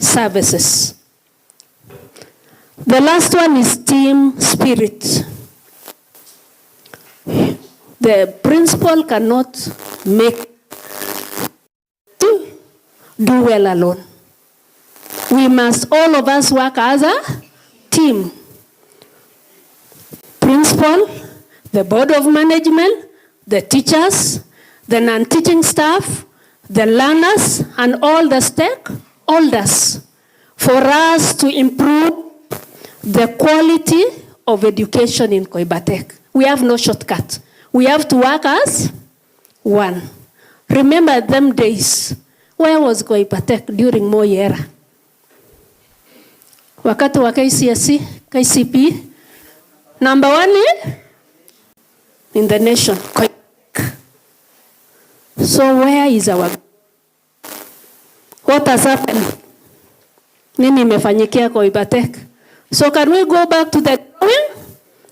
services. The last one is team spirit. The principal cannot make do well alone. We must all of us work as a team. Principal, the board of management, the teachers, the non-teaching staff, the learners, and all the stakeholders, for us to improve the quality of education in Koibatek. We have no shortcut. We have to work as one. Remember them days. Where was Koibatek during Moi era? Wakati wa KCSE, KCP, number 1 in the nation. So where is our... What has happened? Nini imefanyikia Koibatek? So can we go back to the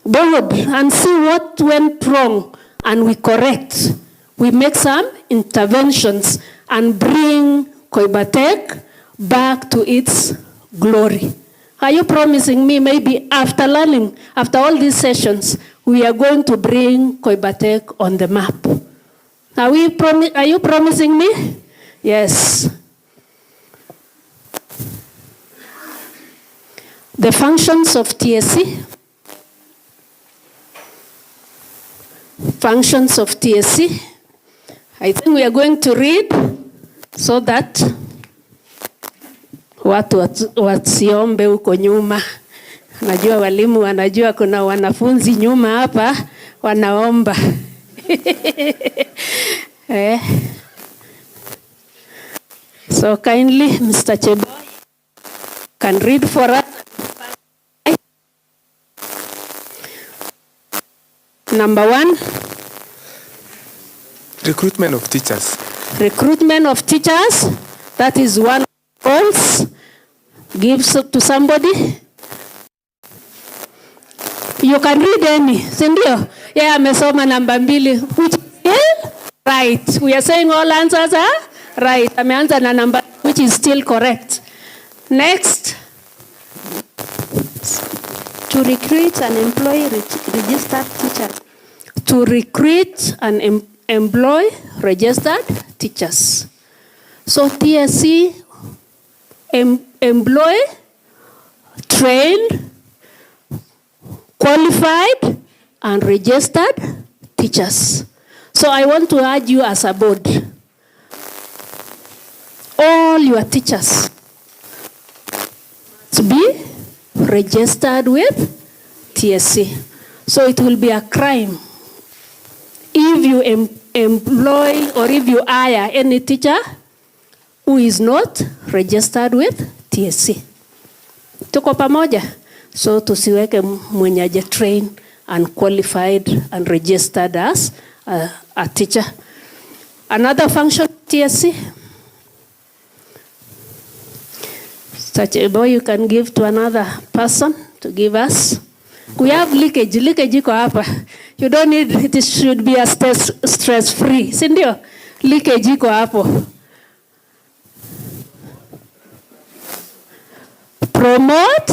board and see what went wrong and we correct? We make some interventions and bring Koibatek back to its glory. Are you promising me maybe after learning, after all these sessions, we are going to bring Koibatek on the map? Are you promising me? Yes. The functions of TSC. Functions of TSC. I think we are going to read so that watu wasiombe huko nyuma. Najua walimu wanajua kuna wanafunzi nyuma hapa wanaomba. So kindly, Mr. Cheboy, can read for us. Number 1. Recruitment of teachers. Recruitment of teachers. That is one goals. Gives to somebody. You can read any. Sindio? Yeah, amesoma number 2. Which is right. We are saying all answers are right. Ameanza na number which is still correct. Next. To recruit and employ registered teachers. To recruit and employ registered teachers. So TSC employ trained, qualified, and registered teachers. So I want to urge you as a board, all your teachers to be registered with TSC. So it will be a crime if you employ or if you hire any teacher who is not registered with TSC. Tuko pamoja? So tusiweke mwenye aje train and qualified and registered as a teacher. Another function of TSC. Such a boy you can give to another person to give us. We have leakage. Leakage iko hapa. You don't need, it should be a stress-free. Sindio? Leakage iko hapo. Promote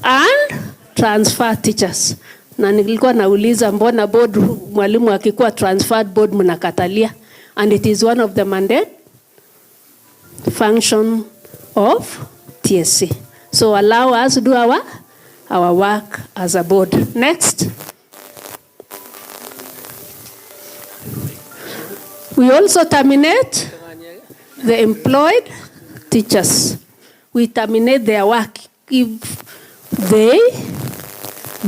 and transfer teachers. Na nilikuwa nauliza mbona board mwalimu akikuwa transferred board mnakatalia. And it is one of the mandate function of TSC. So allow us to do our work as a board. Next. We also terminate the employed teachers. We terminate their work if they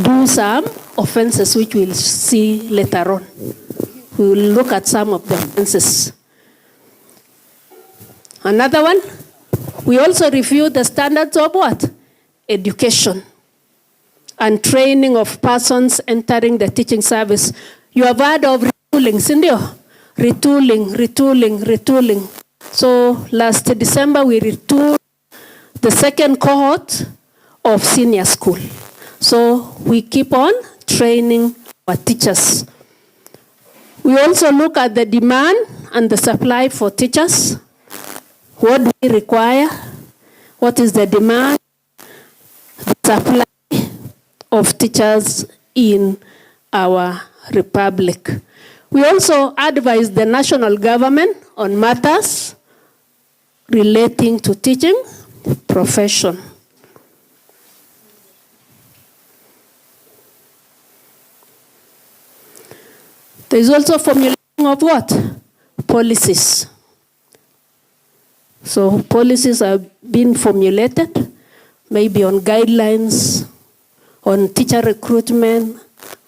do some offenses, which we'll see later on. We will look at some of the offenses. Another one, we also review the standards of what? Education and training of persons entering the teaching service. You have heard of retooling, Sindio? Retooling. So last December, we retooled the second cohort of senior school. So we keep on training our teachers. We also look at the demand and the supply for teachers. What do we require? What is the demand, the supply of teachers in our republic? We also advise the national government on matters relating to teaching profession. There is also formulation of what? Policies. So policies are being formulated, maybe on guidelines, on teacher recruitment,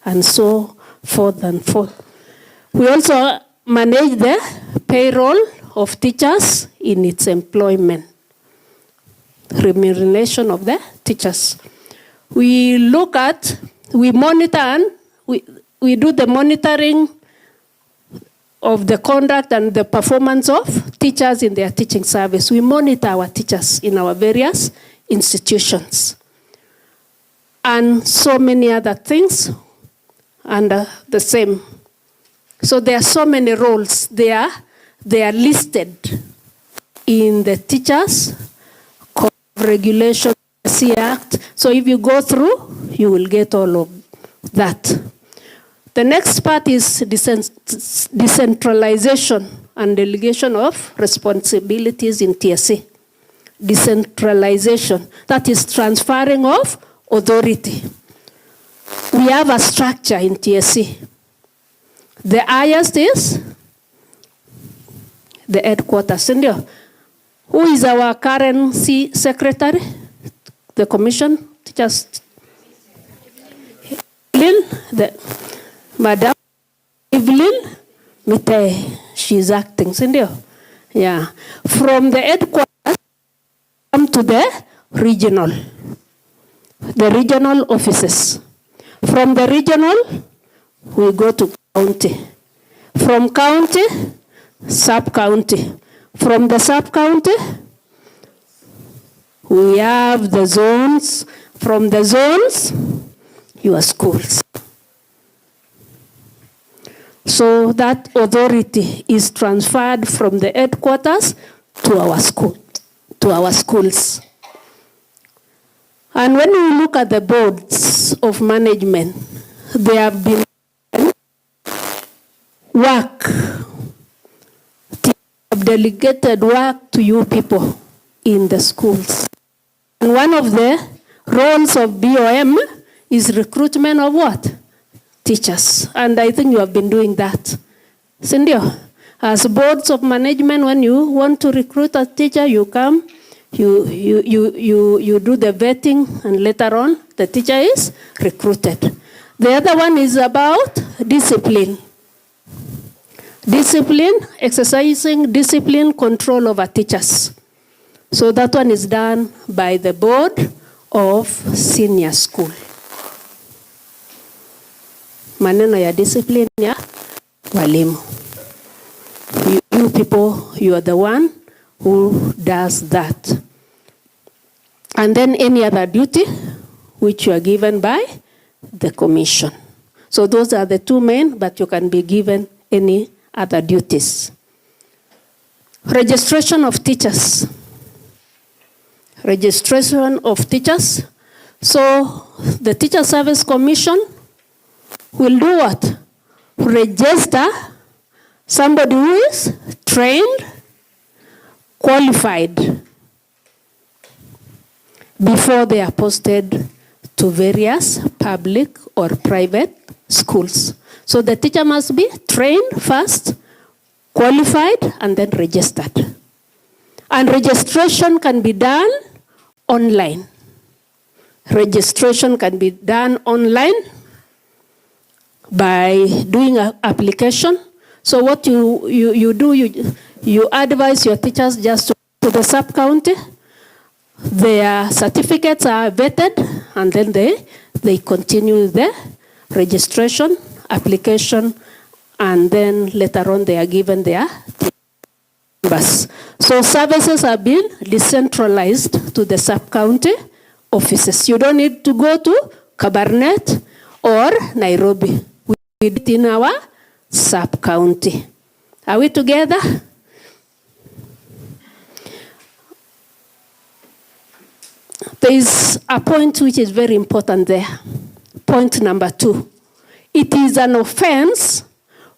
and so forth and forth. We also manage the payroll of teachers in its employment, remuneration of the teachers. We look at, we monitor, and we do the monitoring of the conduct and the performance of teachers in their teaching service. We monitor our teachers in our various institutions. And so many other things under the same. So there are so many roles there. They are listed in the Teachers Code of Regulation Act. So if you go through, you will get all of that. The next part is decentralization and delegation of responsibilities in TSC. Decentralization, that is transferring of authority. We have a structure in TSC. The highest is the headquarters. Who is our current secretary? The commission? Just Madam Evelyn Mite, she's acting. Yeah. From the headquarters, come to the regional offices. From the regional, we go to county. From county, sub-county. From the sub-county, we have the zones. From the zones, your schools. So that authority is transferred from the headquarters to our schools. And when we look at the boards of management, they have been work. They have delegated work to you people in the schools. And one of the roles of BOM is recruitment of what? Teachers. And I think you have been doing that. Cindy, as boards of management, when you want to recruit a teacher, you come, you do the vetting, and later on, the teacher is recruited. The other one is about discipline. Discipline, exercising discipline control over teachers. So that one is done by the board of senior school. Maneno ya discipline ya walimu. You people, you are the one who does that. And then any other duty which you are given by the commission. So those are the two main, but you can be given any other duties. Registration of teachers. Registration of teachers. So the Teacher Service Commission will do what? Register somebody who is trained, qualified, before they are posted to various public or private schools. So the teacher must be trained first, qualified, and then registered. And registration can be done online. Registration can be done online by doing an application. So what you do, you advise your teachers just to the sub-county. Their certificates are vetted, and then they continue the registration, application, and then later on they are given their numbers. So services have been decentralized to the sub-county offices. You don't need to go to Kabarnet or Nairobi. We did it in our sub-county. Are we together? There is a point which is very important there. Point number 2. It is an offense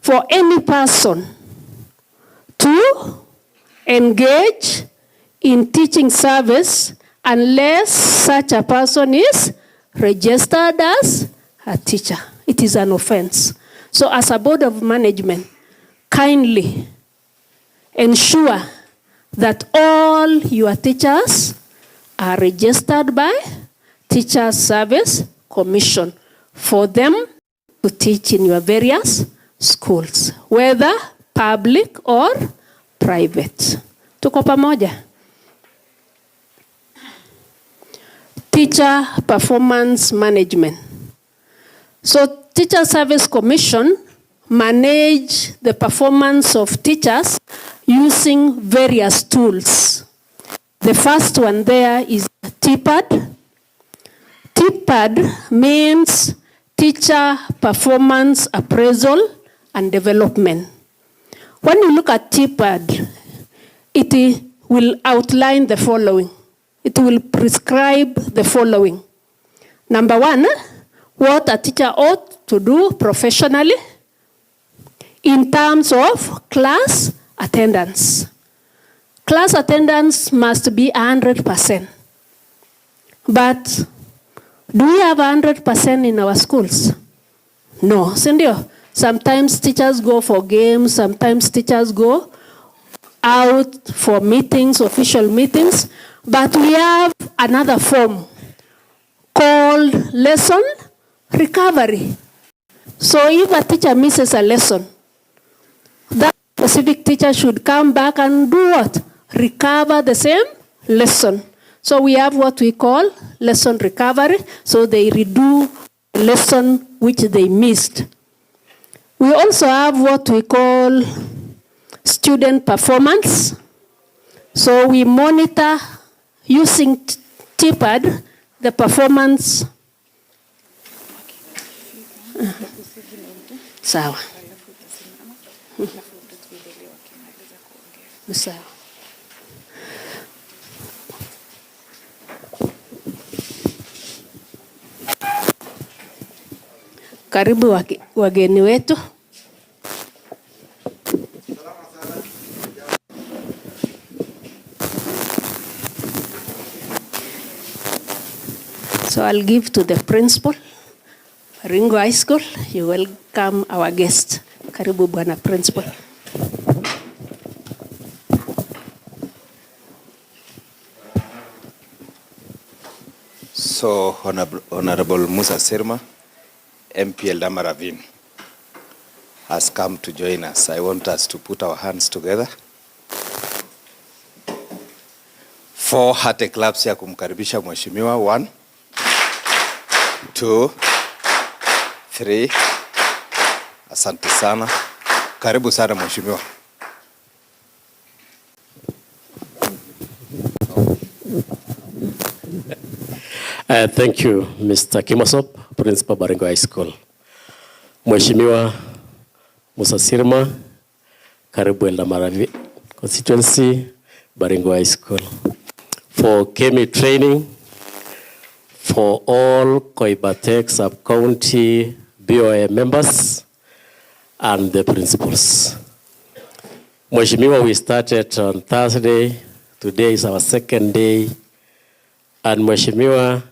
for any person to engage in teaching service unless such a person is registered as a teacher. It is an offense. So as a board of management, kindly ensure that all your teachers are registered by Teachers Service Commission for them to teach in your various schools, whether public or private. Tuko pamoja? Teacher performance management. So Teacher Service Commission manage the performance of teachers using various tools. The first one there is TPAD. TPAD means Teacher Performance Appraisal and Development. When you look at TPAD, it will outline the following. It will prescribe the following. Number 1, what a teacher ought to do professionally in terms of class attendance. Class attendance must be 100%. But do we have 100% in our schools? No, sindio. Sometimes teachers go for games, sometimes teachers go out for meetings, official meetings, but we have another form called lesson recovery. So if a teacher misses a lesson, that specific teacher should come back and do what? Recover the same lesson. So we have what we call lesson recovery. So they redo the lesson which they missed. We also have what we call student performance. So we monitor using TPAD the performance. Sawa. Sawa. Karibu wageni wetu. So I'll give to the principal, BARINGO High School. You welcome our guest. Karibu bwana principal. So Honorable Musa Sirma, MP Eldama Ravine, has come to join us. I want us to put our hands together for hate claps ya kumkaribisha mheshimiwa. 1, 2, 3. Asante sana. Karibu sana mheshimiwa. Thank you, Mr. Kimosop, Principal BARINGO High School. Mheshimiwa Musa Sirma, karibu Eldama Ravine constituency, BARINGO High School. For KEMI training, for all Koibatek Subcounty BOA members and the principals. Mheshimiwa, we started on Thursday. Today is our second day. And Mheshimiwa,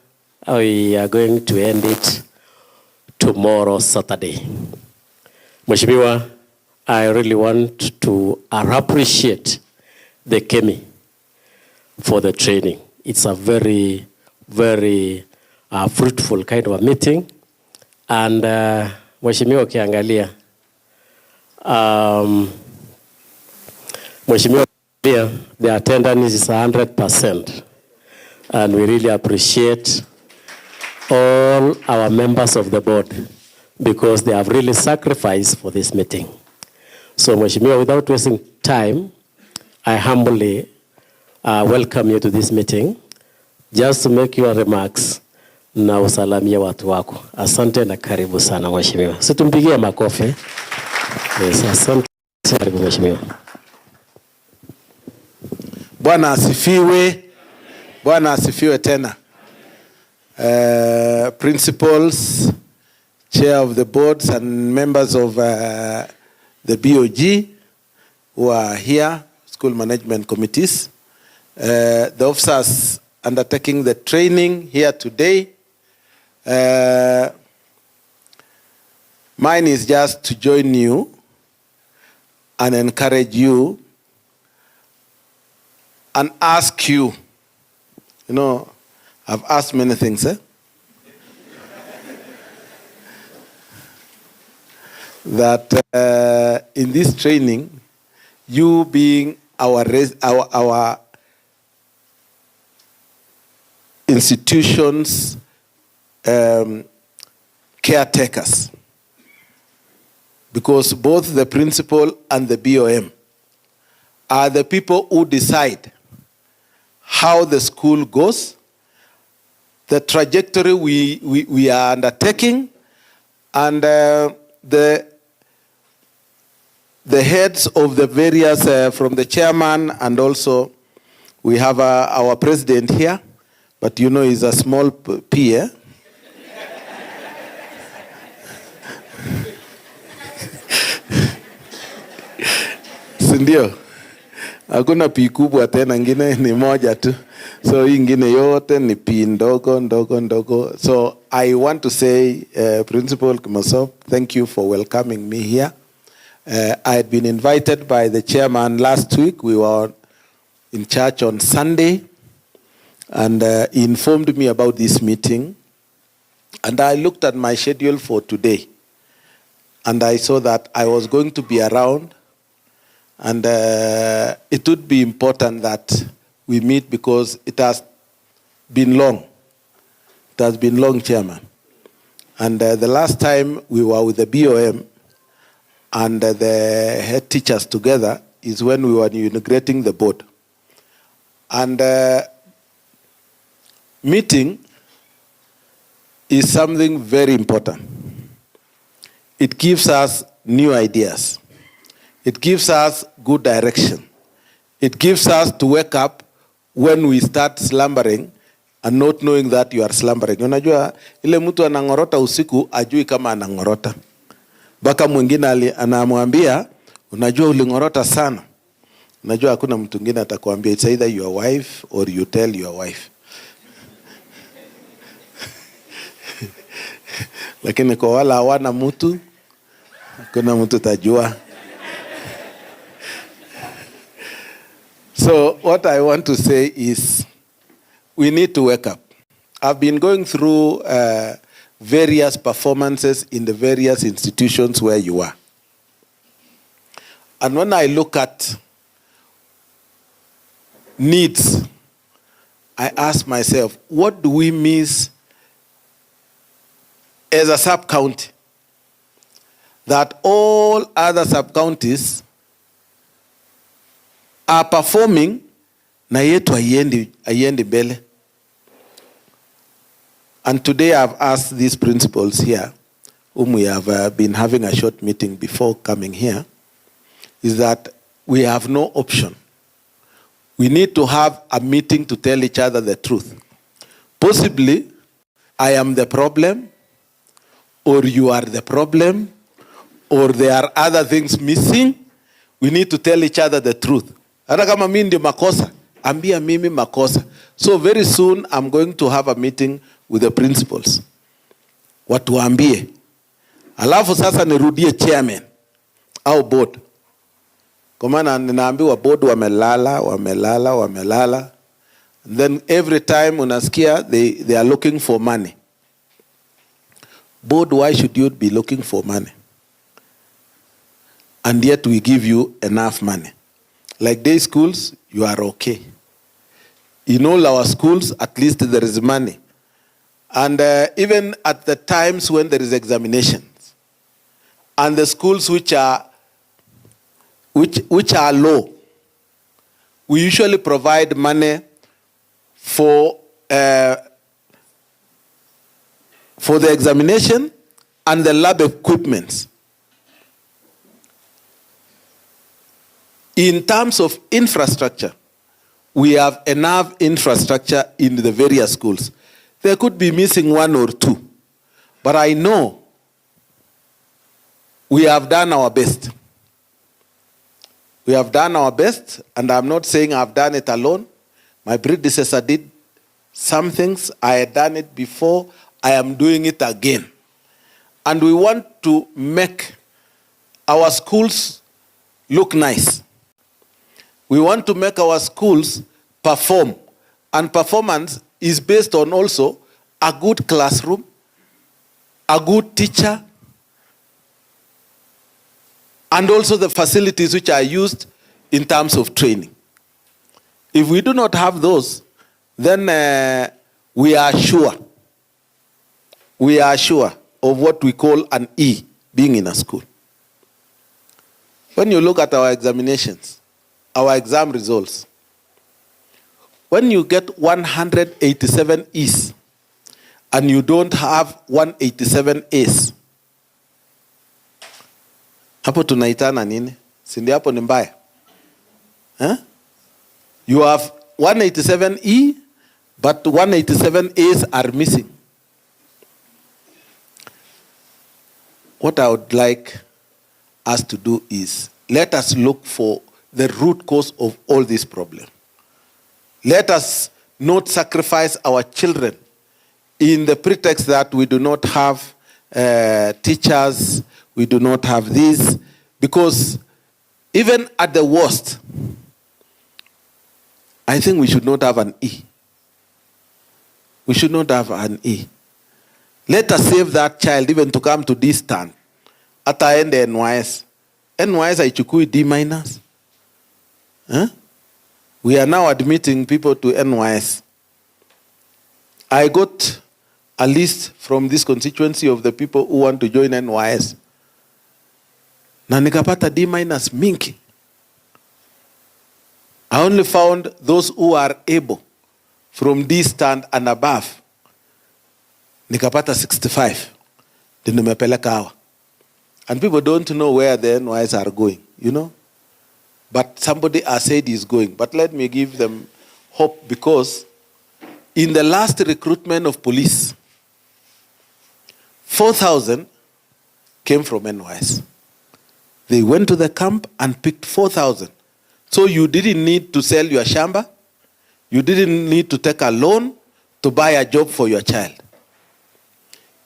we are going to end it tomorrow, Saturday. Mheshimiwa, I really want to appreciate the KEMI for the training. It's a very, very fruitful kind of a meeting. And Mheshimiwa ukiangalia, Mheshimiwa, the attendance is 100%. And we really appreciate all our members of the board because they have really sacrificed for this meeting. So, Mheshimiwa, without wasting time, I humbly welcome you to this meeting. Just to make your remarks na usalamia watu wako. Asante na karibu sana Mheshimiwa. Situmpigie makofi. Yes, asante. Karibu Mheshimiwa. Bwana asifiwe. Bwana asifiwe tena. principals, chair of the boards, and members of the BOG who are here, school management committees, the officers undertaking the training here today. Mine is just to join you and encourage you and ask you. You know, I've asked many things, that in this training, you being our institutions caretakers, because both the principal and the BOM are the people who decide how the school goes, the trajectory we are undertaking, and the heads of the various, from the chairman, and also we have our president here, but you know he's a small p, eh? Sindio? Hakuna pi kubwa tena, ngine ni moja tu. So ingine yote ni pi ndogo ndogo ndogo. So I want to say, Principal Kimosop, thank you for welcoming me here. I had been invited by the chairman last week. We were in church on Sunday, and he informed me about this meeting. And I looked at my schedule for today, and I saw that I was going to be around. And it would be important that we meet because it has been long. It has been long, Chairman. And the last time we were with the BOM and the head teachers together is when we were integrating the board. And meeting is something very important. It gives us new ideas. It gives us good direction. It gives us to wake up when we start slumbering and not knowing that you are slumbering. Unajua, ile mtu anangorota usiku ajui kama anangorota. Baka mwingine anamwambia, unajua ulingorota sana. Unajua hakuna mtu mwingine atakwambia, it's either your wife or you tell your wife. Lakini kwa wala hawana mtu, kuna mtu tajua. So what I want to say is we need to wake up. I've been going through various performances in the various institutions where you are. And when I look at needs, I ask myself, what do we miss as a sub-county that all other sub-counties are performing na yetu haiendi mbele? And today I've asked these principals here, whom we have been having a short meeting before coming here, is that we have no option. We need to have a meeting to tell each other the truth. Possibly, I am the problem, or you are the problem, or there are other things missing. We need to tell each other the truth. Hata kama mimi ndio makosa, ambia mimi makosa. So very soon I'm going to have a meeting with the principals. Watuambie. Alafu sasa nirudie chairman au board. Kwa maana ninaambiwa board wamelala. And then every time unasikia they are looking for money. Board, why should you be looking for money? And yet we give you enough money. Like day schools, you are okay. In all our schools, at least there is money. And even at the times when there is examinations, and the schools which are low, we usually provide money for the examination and the lab equipments. In terms of infrastructure, we have enough infrastructure in the various schools. there could be missing 1 or 2. But I know we have done our best. We have done our best, and I'm not saying I've done it alone. My predecessor did some things. I had done it before. I am doing it again. And we want to make our schools look nice. We want to make our schools perform. And performance is based on also a good classroom, a good teacher, and also the facilities which are used in terms of training. If we do not have those, then we are sure of what we call an E, being in a school. When you look at our examinations, our exam results, when you get 187 E's and you don't have 187 A's, hapo tunaitana nini? Sindi hapo ni mbaya? You have 187 E, but 187 A's are missing. What I would like us to do is, let us look for the root cause of all this problem. Let us not sacrifice our children in the pretext that we do not have teachers, we do not have this, because even at the worst, I think we should not have an E. We should not have an E. Let us save that child even to come to this stand. Ata ende NYS. NYS haichukui D minus. We are now admitting people to NYS. I got a list from this constituency of the people who want to join NYS. Na nikapata D minus mingi. I only found those who are able from D stand and above. Nikapata 65. Then nimepeleka hawa. And people don't know where the NYS are going, you know. But somebody has said he's going. But let me give them hope, because in the last recruitment of police, 4,000 came from NYS. They went to the camp and picked 4,000. So you didn't need to sell your shamba. You didn't need to take a loan to buy a job for your child.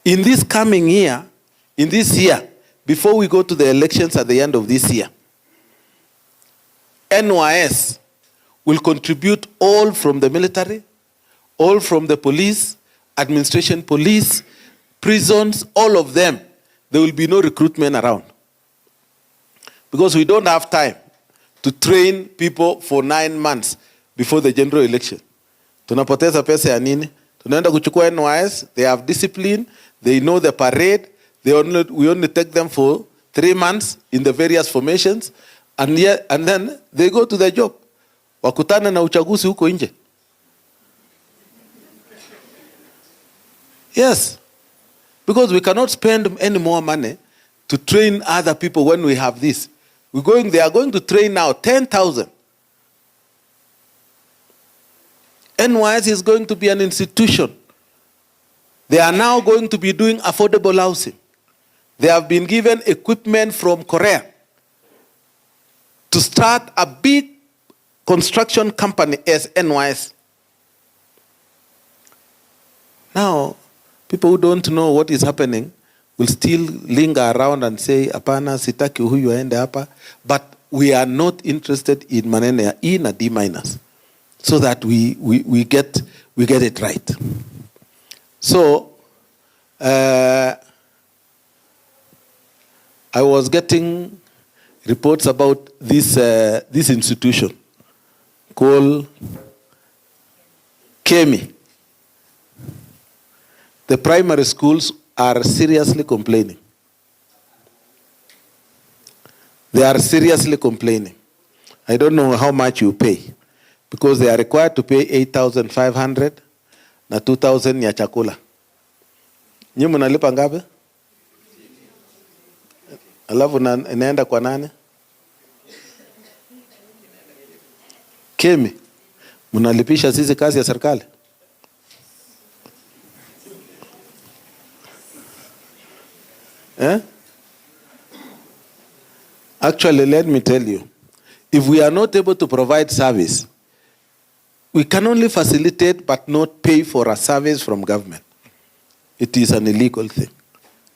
In this coming year, in this year, before we go to the elections at the end of this year, NYS will contribute all from the military, all from the police, administration police, prisons, all of them. There will be no recruitment around. Because we don't have time to train people for 9 months before the general election. Tunapoteza pesa ya nini? Tunaenda kuchukua NYS, they have discipline, they know the parade, we only take them for 3 months in the various formations, and then they go to the job. Wakutana na uchaguzi huko nje. Yes. Because we cannot spend any more money to train other people when we have this. They are going to train now 10,000. NYS is going to be an institution. They are now going to be doing affordable housing. They have been given equipment from Korea to start a big construction company as NYS. Now, people who don't know what is happening will still linger around and say, apana, sitaki huyu aende hapa. But we are not interested in maneno ya E na D minus, so that we get it right. So, I was getting reports about this institution called KEMI. The primary schools are seriously complaining. They are seriously complaining. I don't know how much you pay, because they are required to pay 8,500 na 2,000 ya chakula. Nyinyi mnalipa ngapi? Alafu inaenda kwa nani? KEMI. Mnalipisha sisi kazi ya serikali? Eh? Actually, let me tell you, if we are not able to provide service, we can only facilitate but not pay for a service from government. It is an illegal thing.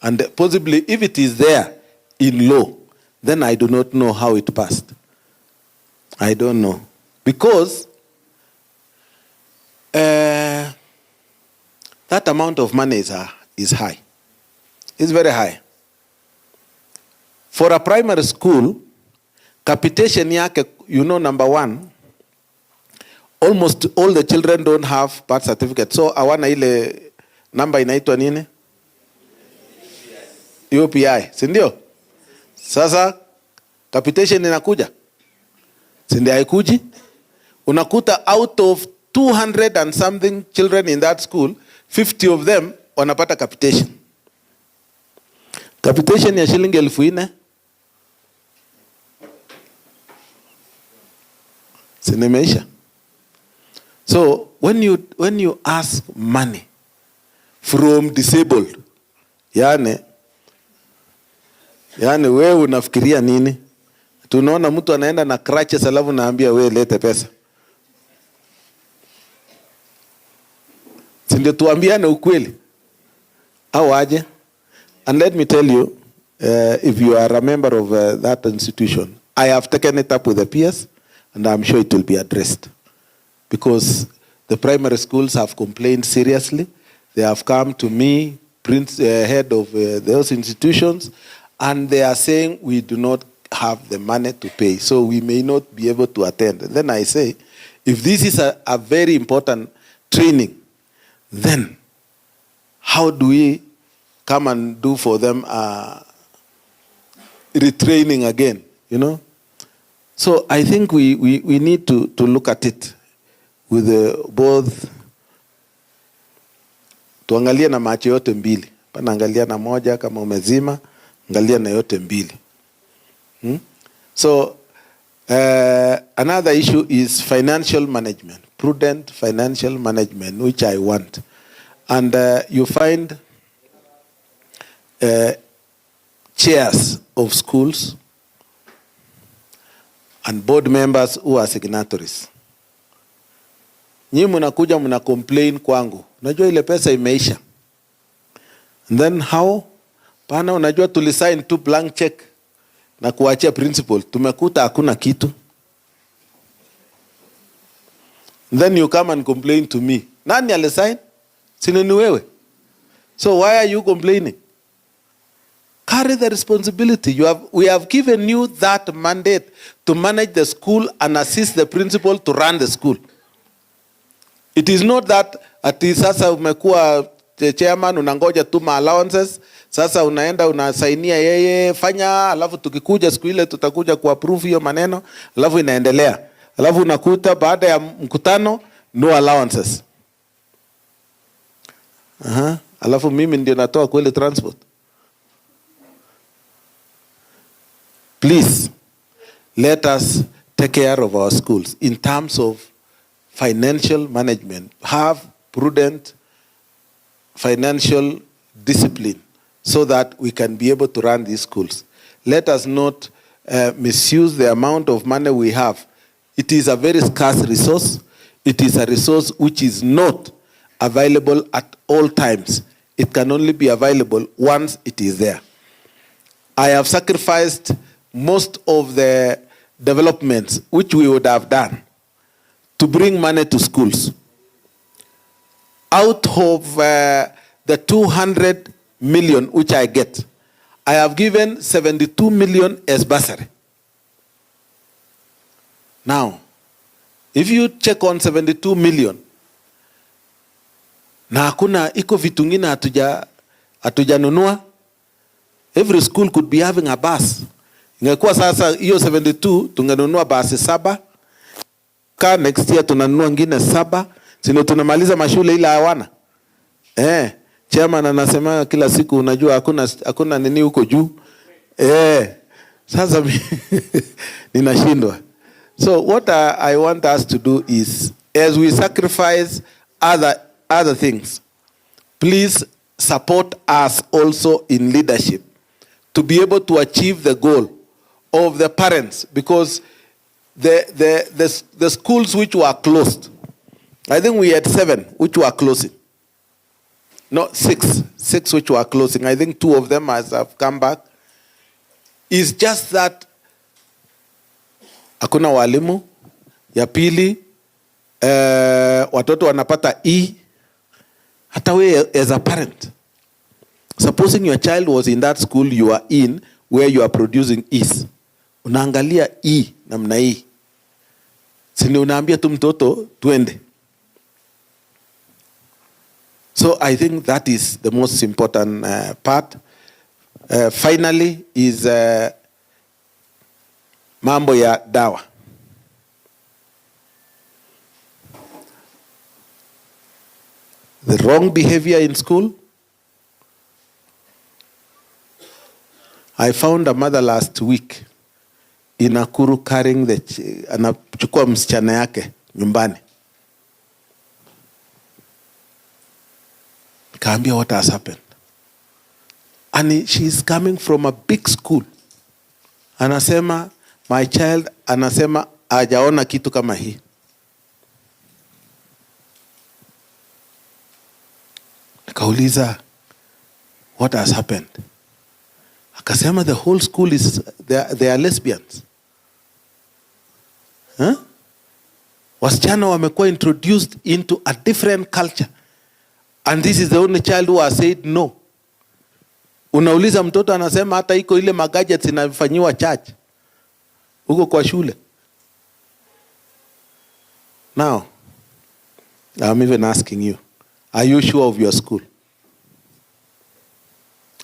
And possibly, if it is there in law, then I do not know how it passed. I don't know. Because that amount of money is high. It's very high. For a primary school, capitation yake, you know, number one, almost all the children don't have birth certificate. So awana ile namba inaitwa nini? UPI, si ndio? Sasa capitation inakuja. Si ndio haikuji? Unakuta out of 200 and something children in that school, 50 of them wanapata capitation. Capitation ya shilingi 4,000. Sinemeisha. So when you ask money from disabled, yani wewe unafikiria nini? Tunaona mtu anaenda na crutches alafu naambia wewe lete pesa. Si ndio tuambiane ukweli? Au aje? And let me tell you, if you are a member of that institution, I have taken it up with the peers, and I'm sure it will be addressed. Because the primary schools have complained seriously. They have come to me, head of those institutions, and they are saying we do not have the money to pay, so we may not be able to attend. And then I say, if this is a very important training, then how do we come and do for them retraining again, you know? So I think we need to look at it with both, tuangalie na macho yote mbili. Panaangalia na moja kama umezima, angalia na yote mbili. So another issue is financial management, prudent financial management, which I want. And you find chairs of schools and board members who are signatories. Nyi mnakuja mna complain kwangu. Unajua ile pesa imeisha. And then how? Pana unajua tulisign 2 blank check na kuachia principal. Tumekuta hakuna kitu. And then you come and complain to me. Nani alisign? Sini ni wewe. So why are you complaining? Carry the responsibility. We have given you that mandate to manage the school and assist the principal to run the school. It is not that ati sasa umekuwa chairman unangoja tu allowances, sasa unaenda unasainia yeye fanya, alafu tukikuja siku ile tutakuja kuapprove hiyo maneno, alafu inaendelea. Alafu unakuta baada ya mkutano no allowances. Alafu mimi ndio natoa kweli transport. Please, let us take care of our schools in terms of financial management. Have prudent financial discipline so that we can be able to run these schools. Let us not misuse the amount of money we have. It is a very scarce resource. It is a resource which is not available at all times. It can only be available once it is there. I have sacrificed most of the developments which we would have done to bring money to schools. Out of the 200 million which I get, I have given 72 million as bursary. Now, if you check on 72 million, na hakuna iko vitu ngine hatujanunua, every school could be having a bus. Ingekuwa sasa hiyo 72 tungenunua basi 7. Next year tunanunua ngine 7. Sino tunamaliza mashule ila hawana. Chairman anasema kila siku unajua hakuna nini huko juu. Sasa ninashindwa. So what I want us to do is, as we sacrifice other things, please support us also in leadership to be able to achieve the goal of the parents, because the schools which were closed, I think we had 7 which were closing. No, 6 which were closing. I think 2 of them have come back. It's just that hakuna walimu. Ya pili, watoto wanapata E. Hata we as a parent, supposing your child was in that school you are in, where you are producing E's, unaangalia E namna hii, sini unaambia tu mtoto twende. So I think that is the most important part. Finally is mambo ya dawa. The wrong behavior in school. I found a mother last week in Nakuru carrying anachukua msichana yake nyumbani. Kaambia what has happened. And she's coming from a big school. Anasema, my child, anasema hajaona kitu kama hii. Nikauliza, what has happened? Akasema the whole school is, they are lesbians. Huh? Wasichana wamekuwa introduced into a different culture. And this is the only child who has said no. Unauliza mtoto anasema hata iko ile magadgets inafanyiwa church huko kwa shule. Now, I'm even asking you, are you sure of your school?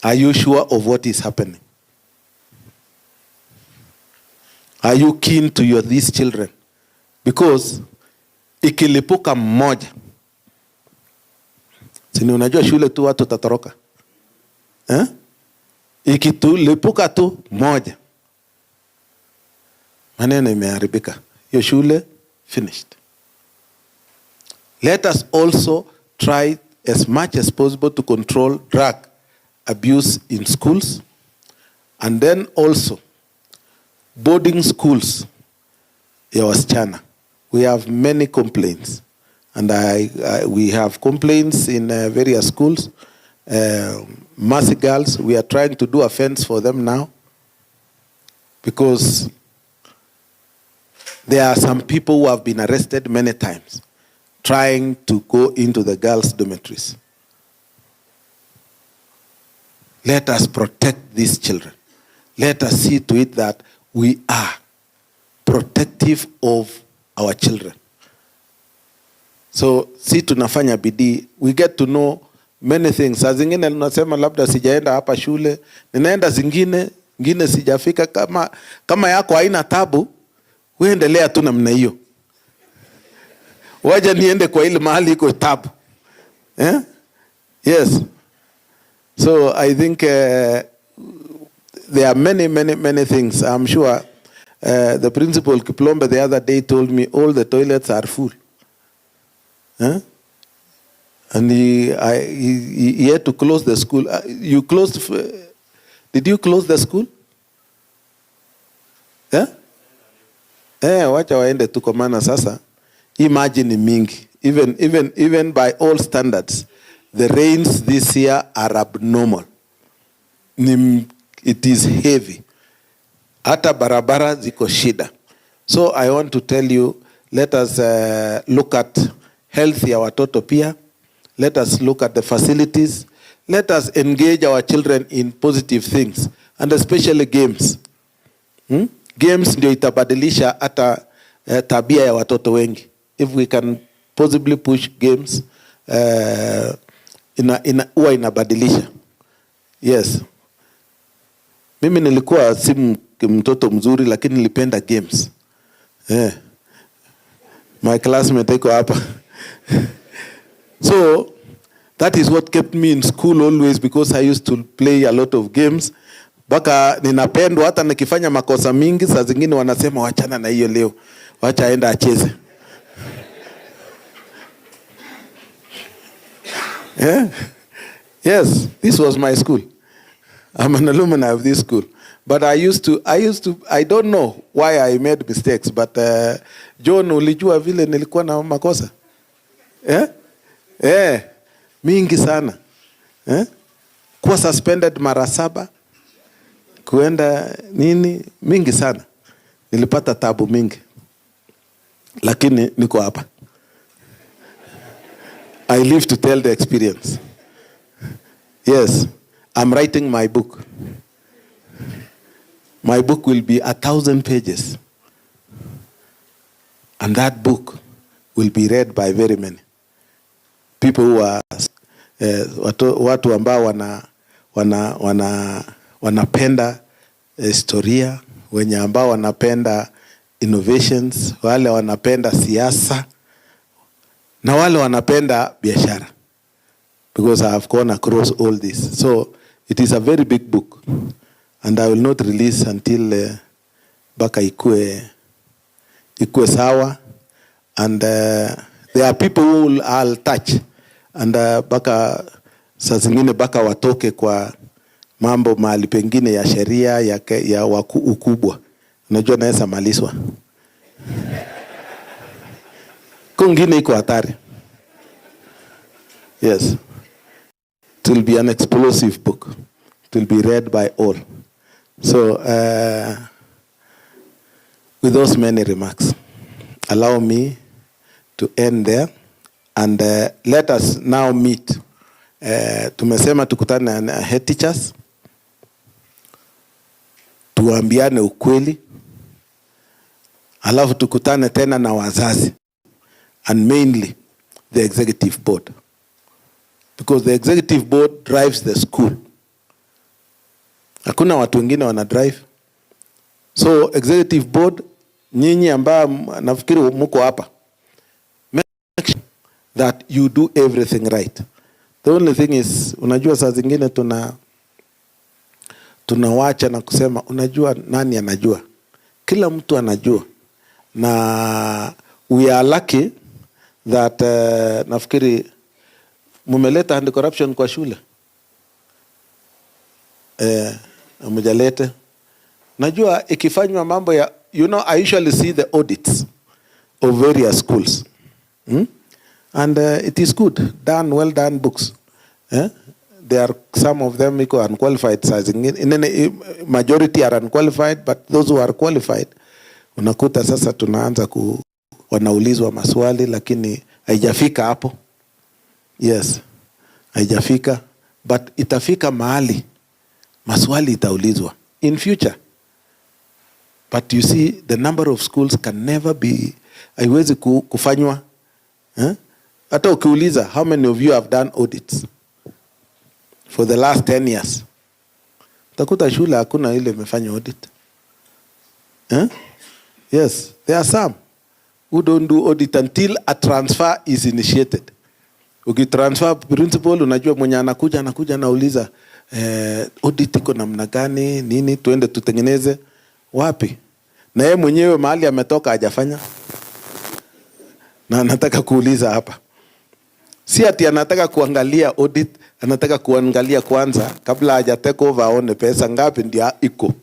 Are you sure of what is happening? Are you keen to these children? Because ikilipuka mmoja, sini unajua shule tu watu tatoroka. Ikitulipuka tu moja, maneno imeharibika. Hiyo shule finished. Let us also try as much as possible to control drug abuse in schools, and then also boarding schools ya wasichana. We have many complaints, and we have complaints in various schools. Mercy Girls, we are trying to do a fence for them now, because there are some people who have been arrested many times trying to go into the girls' dormitories. Let us protect these children. Let us see to it that we are protective of our children. So, si tunafanya bidii, we get to know many things. Saa zingine tunasema labda sijaenda hapa shule, ninaenda zingine sijafika. Kama yako haina tabu, wewe endelea tu namna hiyo. Waja niende kwa ile mahali iko tabu. Yes. So I think there are many things. I'm sure the principal Kiplombe the other day told me all the toilets are full. And he had to close the school. You closed? Did you close the school? Wacha waende tu, kwa maana sasa imagine mingi. Even by all standards, the rains this year are abnormal. It is heavy. Hata barabara ziko shida. So I want to tell you, let us look at health ya watoto pia. Let us look at the facilities. Let us engage our children in positive things, and especially games. Games ndio itabadilisha hata tabia ya watoto wengi. If we can possibly push games, huwa inabadilisha. Yes. Mimi nilikuwa si mtoto mzuri, lakini nilipenda games. My classmate iko hapa. So that is what kept me in school always, because I used to play a lot of games. Baka ninapendwa, hata nikifanya makosa mingi saa zingine wanasema wachana na hiyo leo, wacha aenda acheze. Yes, this was my school. I'm an alumni of this school. But I don't know why I made mistakes, but John, ulijua vile nilikuwa na makosa? Mingi sana. Kuwa suspended mara 7, kuenda nini, mingi sana. Nilipata tabu mingi. Lakini niko hapa. I live to tell the experience. Yes, I'm writing my book. My book will be 1,000 pages. And that book will be read by very many. People who are watu ambao wanapenda historia, wenye ambao wanapenda innovations, wale wanapenda siasa, na wale wanapenda biashara. Because I have gone across all this. So it is a very big book. And I will not release until baka ikue sawa. And there are people who I'll touch. And baka saa zingine baka watoke kwa mambo mahali pengine ya sheria ya ukubwa. Unajua naweza maliswa. Kungine iko hatari. Yes. It will be an explosive book. It will be read by all. So, with those many remarks, allow me to end there, and let us now meet. Tumesema tukutane na head teachers, tuambiane ukweli, alafu tukutane tena na wazazi, and mainly the executive board. Because the executive board drives the school. Hakuna watu wengine wana drive. So executive board, nyinyi ambao nafikiri mko hapa, make sure that you do everything right. The only thing is, unajua saa zingine tunawacha na kusema, unajua nani anajua. Kila mtu anajua. Na we are lucky that nafikiri mumeleta anti-corruption kwa shule. Amujalete. Najua ikifanywa mambo ya, I usually see the audits of various schools. And it is good, done, well done books. There are some of them unqualified. Majority are unqualified, but those who are qualified, unakuta sasa tunaanza wanaulizwa maswali, lakini haijafika hapo. Yes, haijafika, but itafika mahali maswali itaulizwa in future. But you see, the number of schools can never be, haiwezi kufanywa. Hata ukiuliza, how many of you have done audits for the last 10 years? Utakuta shule hakuna ile imefanya audit. Yes, there are some who don't do audit until a transfer is initiated. Ukitransfer principal, unajua mwenye anakuja anauliza, audit iko namna gani, nini, tuende tutengeneze wapi? Na yeye mwenyewe mahali ametoka hajafanya. Na anataka kuuliza hapa. Si ati anataka kuangalia audit, anataka kuangalia kwanza kabla haja take over aone pesa ngapi ndio iko.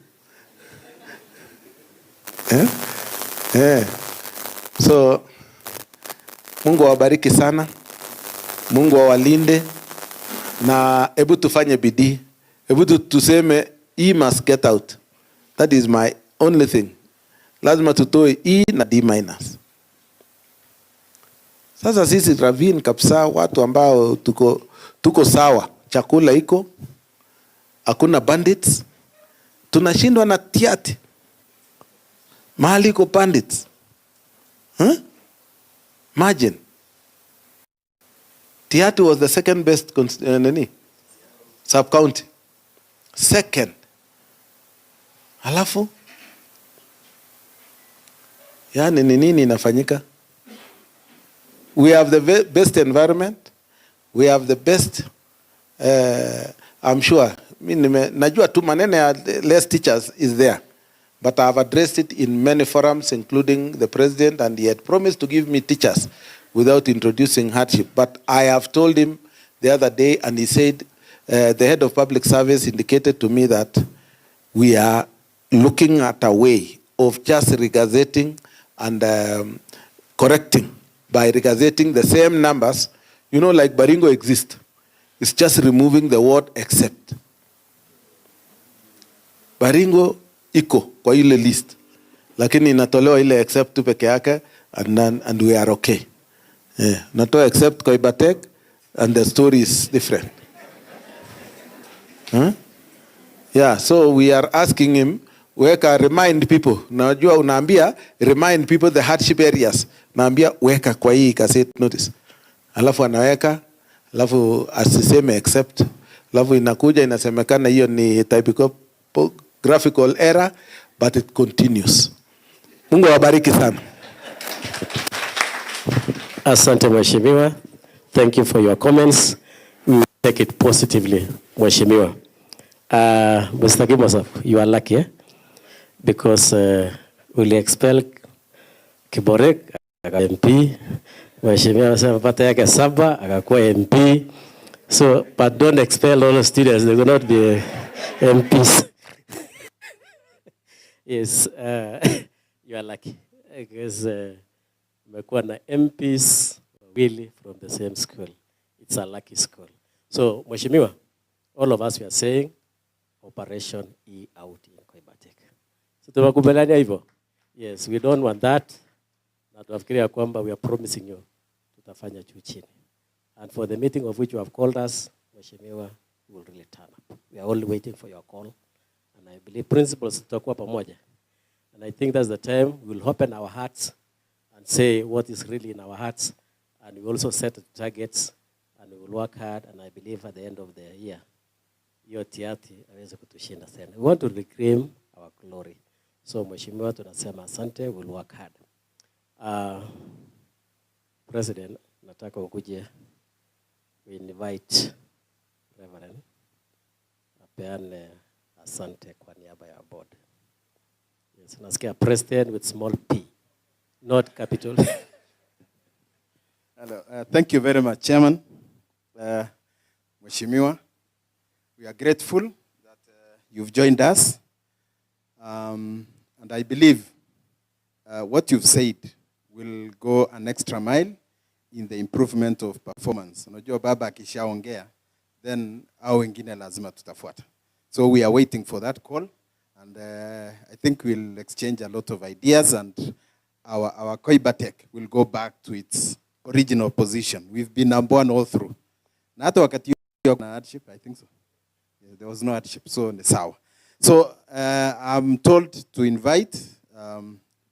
So Mungu awabariki sana. Mungu awalinde, na hebu tufanye bidii. Hebu tuseme E must get out. That is my only thing. Lazima tutoe E na D-. Sasa sisi Ravine kabisa, watu ambao tuko sawa, chakula iko, hakuna bandits, tunashindwa na Tiati. Mahali iko bandits. Imagine. Tiati was the second best sub-county. Second. Halafu yani nini inafanyika? We have the best environment. We have the best, I'm sure. Najua tu manene ya less teachers is there. But I have addressed it in many forums, including the president, and he had promised to give me teachers without introducing hardship. But I have told him the other day, and he said, the head of public service indicated to me that we are looking at a way of just regazetting and correcting by regazetting the same numbers. You know, like Baringo exists. It's just removing the word except. Baringo iko kwa ile list, lakini inatolewa ile except tu peke yake, and we are okay. Natoa except Koibatek and the story is different. Yeah, so we are asking him, weka remind people. Najua unaambia remind people the hardship areas. Naambia weka kwa hii cassette notice. Alafu anaweka, alafu asiseme except. Alafu inakuja inasemekana hiyo ni typographical error, but it continues. Mungu awabariki sana. Asante Mheshimiwa. Thank you for your comments. We will take it positively, Mheshimiwa. Mr. Gimosaf, you are lucky, eh? Because we'll expel Kiborek, MP. Mheshimiwa anasema pata yake 7, akakuwa MP. So, but don't expel all the students. They will not be MPs. Yes, you are lucky. Because umekuwa na MPs really from the same school. It's a lucky school. So, Mheshimiwa, all of us we are saying Operation E out in Koibatek. So tunakubaliana hivyo? Yes, we don't want that. Na tunafikiria kwamba we are promising you tutafanya juu chini. And for the meeting of which you have called us, Mheshimiwa, we will really turn up. We are only waiting for your call. And I believe principals tutakuwa pamoja. And I think that's the time we will open our hearts and say what is really in our hearts. And we also set targets and we will work hard. And I believe at the end of the year, hiyo tiati aweze kutushinda tena. We want to reclaim our glory. So Mheshimiwa tunasema asante, we'll work hard. President, nataka ukuje, we invite Reverend apeane asante kwa niaba ya board. Yes, nasikia President with small p, not capital. Hello, thank you very much, Chairman. Mheshimiwa, we are grateful that you've joined us. And I believe what you've said will go an extra mile in the improvement of performance. Unajua baba akishaongea, then hao wengine lazima tutafuata. So we are waiting for that call. And I think we'll exchange a lot of ideas and our Koibatek will go back to its original position. We've been number one all through. Na hata wakati hiyo na hardship, I think so. There was no hardship, so ni sawa. So I'm told to invite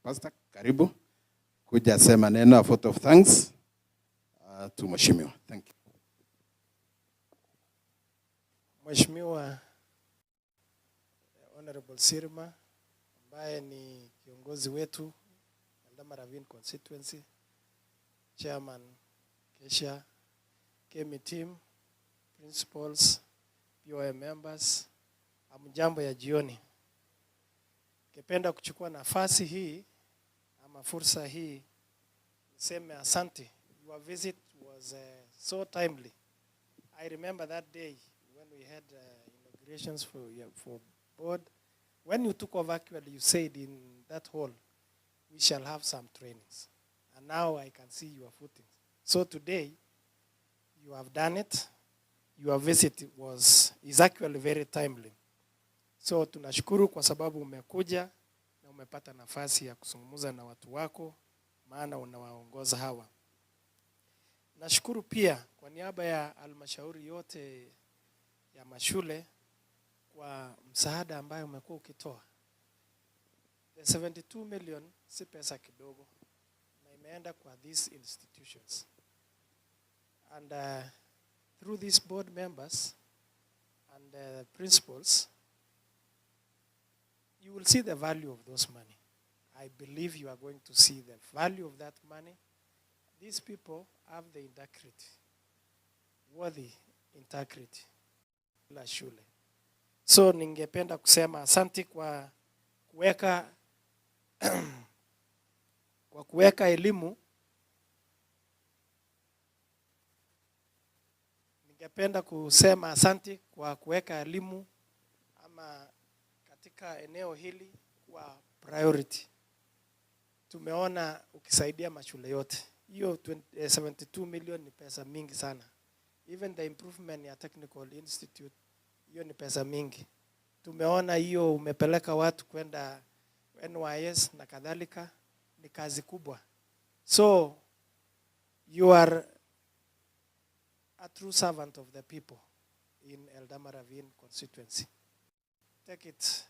Pastor Karibu kuja sema neno, a vote of thanks to Mheshimiwa. Thank you. Mheshimiwa Honorable Sirma ambaye ni kiongozi wetu Ndama Ravine constituency, Chairman Kesha, Kemi team, principals, POA members, amjambo ya jioni. Ningependa kuchukua nafasi hii ama fursa hii niseme asante. Your visit was so timely. I remember that day when we had inaugurations for board. When you took over, actually, you said in that hall, we shall have some trainings. And now I can see your footing. So today, you have done it. Your visit is actually very timely. So tunashukuru kwa sababu umekuja na umepata nafasi ya kuzungumza na watu wako, maana unawaongoza hawa. Nashukuru pia kwa niaba ya halmashauri yote ya mashule kwa msaada ambayo umekuwa ukitoa. The 72 million si pesa kidogo na imeenda kwa these institutions. And through these board members and principals, you will see the value of those money. I believe you are going to see the value of that money. These people have the integrity, worthy integrity la shule. So ningependa kusema asante kwa kuweka elimu. ningependa kusema asanti kwa kuweka elimu ama katika eneo hili kwa priority. Tumeona ukisaidia mashule yote. Hiyo 72 million ni pesa mingi sana. Even the improvement ya Technical Institute, hiyo ni pesa mingi. Tumeona hiyo umepeleka watu kwenda NYS na kadhalika, ni kazi kubwa. So you are a true servant of the people in Eldama Ravine constituency. Take it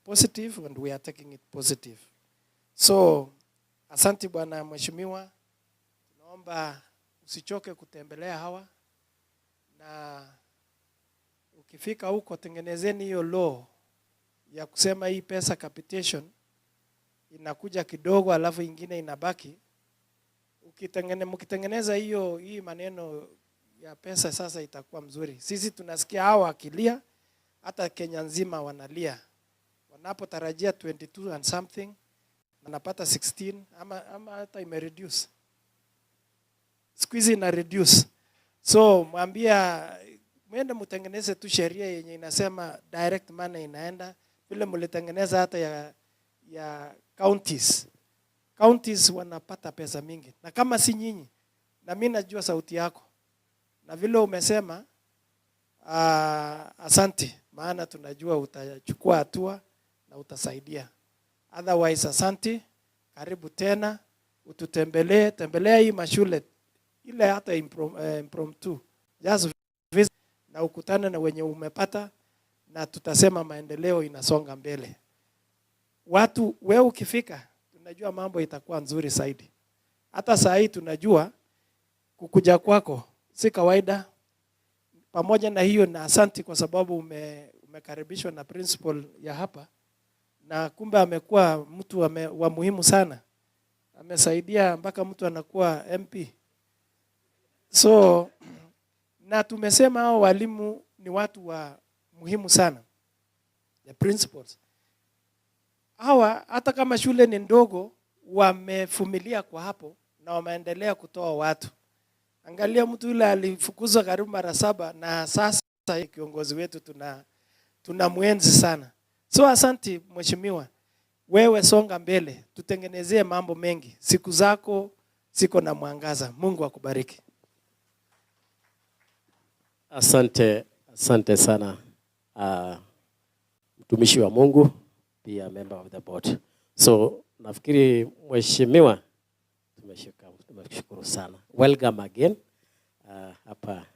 positive and we are taking it positive. So asante bwana mheshimiwa, tunaomba usichoke kutembelea hawa, na ukifika huko tengenezeni hiyo law ya kusema hii pesa capitation inakuja kidogo alafu ingine inabaki. Mkitengeneza hii maneno ya pesa sasa itakuwa mzuri. Sisi tunasikia hawa akilia, hata Kenya nzima wanalia. Wanapotarajia 22 and something, wanapata 16 ama hata imereduce. Squeeze ina reduce. So mwambia mwende mtengeneze tu sheria yenye inasema direct money inaenda vile mlitengeneza hata ya counties. Counties wanapata pesa mingi. Na kama si nyinyi, na mimi najua sauti yako. Na vile umesema asante, maana tunajua utachukua hatua na utasaidia. Otherwise asante, karibu tena, ututembelee, tembelea hii mashule ile hata impromptu. Just visit na ukutane na wenye umepata, na tutasema maendeleo inasonga mbele. Watu wewe ukifika, tunajua mambo itakuwa nzuri zaidi. Hata saa hii tunajua kukuja kwako si kawaida. Pamoja na hiyo, na asanti kwa sababu umekaribishwa na principal ya hapa, na kumbe amekuwa mtu wa muhimu sana. Amesaidia mpaka mtu anakuwa MP. So na tumesema hao walimu ni watu wa muhimu sana, the principals. Hawa hata kama shule ni ndogo, wamevumilia kwa hapo na wameendelea kutoa watu. Angalia mtu yule alifukuzwa karibu mara 7 na sasa kiongozi wetu tunamwenzi sana. So asante mheshimiwa, wewe songa mbele, tutengenezee mambo mengi. Siku zako ziko na mwangaza. Mungu akubariki. Asante sana mtumishi wa Mungu, pia member of the board. So nafikiri mheshimiwa, tumeshukuru sana. Welcome again hapa